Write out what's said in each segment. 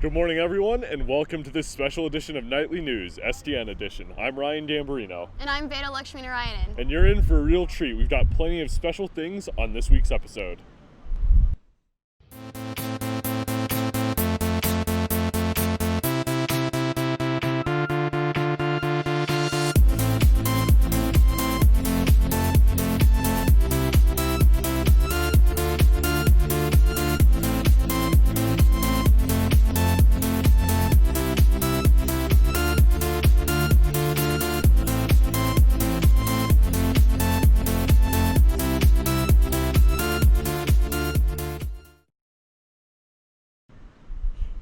Good morning, everyone, and welcome to this special edition of Nightly News, SDN edition. I'm Ryan Gambarino. And I'm Veda Lakshminarayanan. And you're in for a real treat. We've got plenty of special things on this week's episode.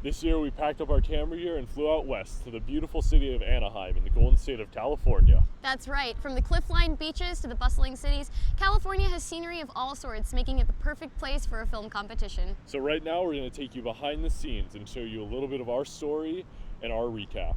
This year we packed up our camera gear and flew out west to the beautiful city of Anaheim in the Golden State of California. That's right. From the cliff-lined beaches to the bustling cities, California has scenery of all sorts, making it the perfect place for a film competition. So right now we're going to take you behind the scenes and show you a little bit of our story and our recap.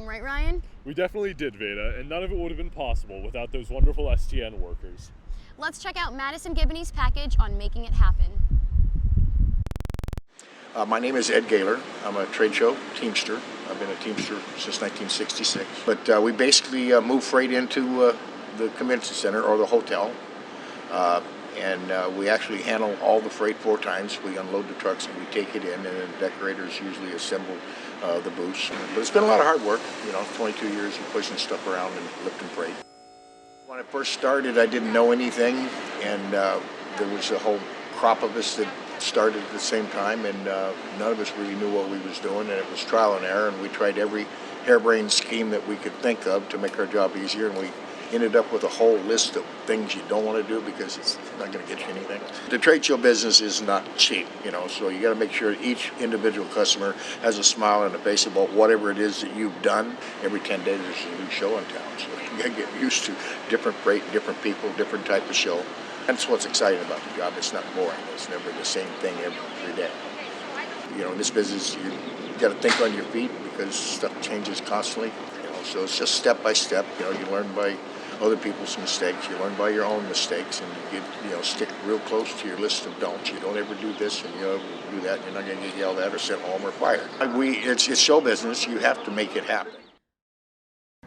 Right, Ryan? We definitely did, Veda, and none of it would have been possible without those wonderful STN workers. Let's check out Madison Gibney's package on making it happen. My name is Ed Gaylor. I'm a trade show teamster. I've been a Teamster since 1966. But we basically move freight into the convention center or the hotel. And we actually handle all the freight 4 times. We unload the trucks and we take it in, and then decorators usually assemble the booths. But it's been a lot of hard work, 22 years of pushing stuff around and lifting freight. When I first started, I didn't know anything, and there was a whole crop of us that started at the same time, and none of us really knew what we was doing, and it was trial and error, and we tried every harebrained scheme that we could think of to make our job easier, and we ended up with a whole list of things you don't want to do because it's not going to get you anything. The trade show business is not cheap, so you got to make sure each individual customer has a smile on the face about whatever it is that you've done. Every 10 days there's a new show in town, so you got to get used to different freight, different people, different type of show. That's what's exciting about the job. It's not boring. It's never the same thing every day. In this business, you got to think on your feet because stuff changes constantly. So it's just step by step. You learn by other people's mistakes. You learn by your own mistakes, and you stick real close to your list of don'ts. You don't ever do this, and you don't ever do that. You're not going to get yelled at or sent home or fired. It's show business. You have to make it happen.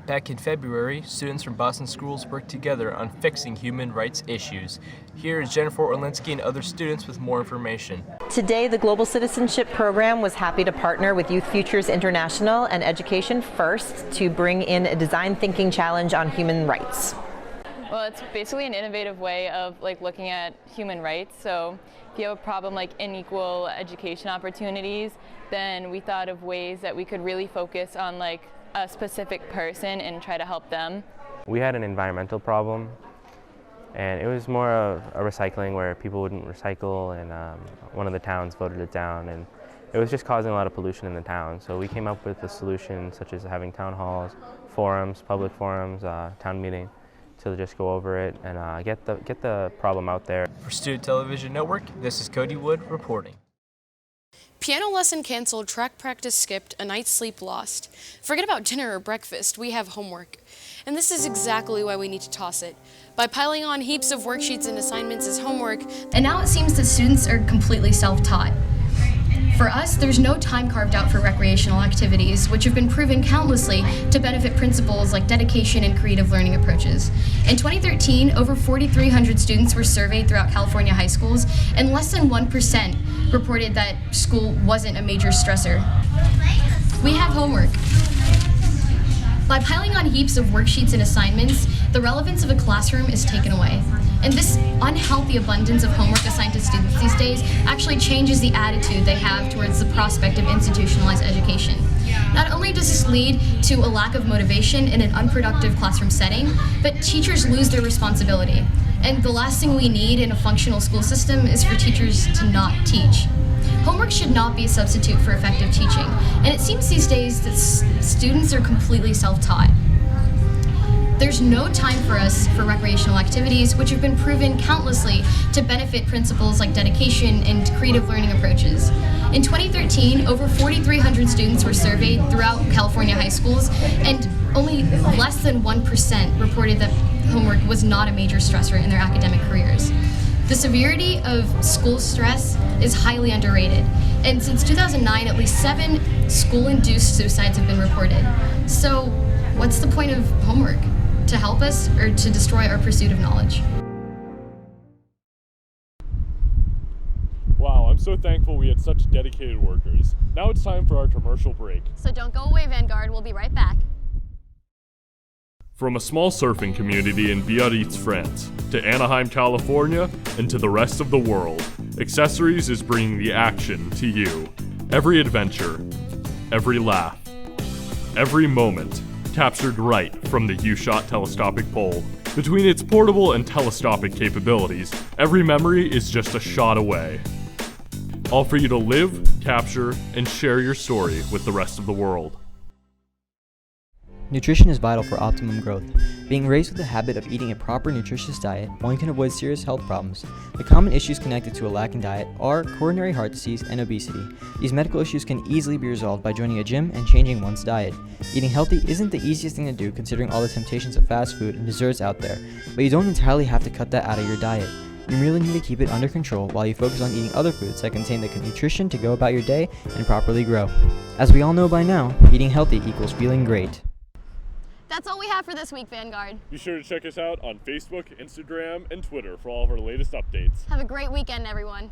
Back in February, students from Boston schools worked together on fixing human rights issues. Here is Jennifer Orlinsky and other students with more information. Today, the Global Citizenship Program was happy to partner with Youth Futures International and Education First to bring in a design thinking challenge on human rights. Well, it's basically an innovative way of looking at human rights. So if you have a problem like unequal education opportunities, then we thought of ways that we could really focus on a specific person and try to help them. We had an environmental problem, and it was more of a recycling where people wouldn't recycle, and one of the towns voted it down, and it was just causing a lot of pollution in the town. So we came up with a solution such as having town halls, forums, public forums, town meeting to just go over it and get the problem out there. For Student Television Network, this is Cody Wood reporting. Piano lesson canceled, track practice skipped, a night's sleep lost. Forget about dinner or breakfast, we have homework. And this is exactly why we need to toss it. By piling on heaps of worksheets and assignments as homework. And now it seems that students are completely self-taught. For us, there's no time carved out for recreational activities, which have been proven countlessly to benefit principles like dedication and creative learning approaches. In 2013, over 4,300 students were surveyed throughout California high schools, and less than 1% reported that school wasn't a major stressor. We have homework. By piling on heaps of worksheets and assignments, the relevance of a classroom is taken away. And this unhealthy abundance of homework assigned to students these days actually changes the attitude they have towards the prospect of institutionalized education. Not only does this lead to a lack of motivation in an unproductive classroom setting, but teachers lose their responsibility. And the last thing we need in a functional school system is for teachers to not teach. Homework should not be a substitute for effective teaching, and it seems these days that students are completely self-taught. There's no time for us for recreational activities, which have been proven countlessly to benefit principles like dedication and creative learning approaches. In 2013, over 4,300 students were surveyed throughout California high schools, and only less than 1% reported that homework was not a major stressor in their academic careers. The severity of school stress is highly underrated, and since 2009, at least 7 school-induced suicides have been reported. So, what's the point of homework? To help us or to destroy our pursuit of knowledge? Wow, I'm so thankful we had such dedicated workers. Now it's time for our commercial break. So don't go away, Vanguard. We'll be right back. From a small surfing community in Biarritz, France, to Anaheim, California, and to the rest of the world, Accessories is bringing the action to you. Every adventure, every laugh, every moment, captured right from the U-Shot telescopic pole. Between its portable and telescopic capabilities, every memory is just a shot away. All for you to live, capture, and share your story with the rest of the world. Nutrition is vital for optimum growth. Being raised with the habit of eating a proper nutritious diet, one can avoid serious health problems. The common issues connected to a lacking diet are coronary heart disease and obesity. These medical issues can easily be resolved by joining a gym and changing one's diet. Eating healthy isn't the easiest thing to do considering all the temptations of fast food and desserts out there, but you don't entirely have to cut that out of your diet. You merely need to keep it under control while you focus on eating other foods that contain the nutrition to go about your day and properly grow. As we all know by now, eating healthy equals feeling great. That's all we have for this week, Vanguard. Be sure to check us out on Facebook, Instagram, and Twitter for all of our latest updates. Have a great weekend, everyone.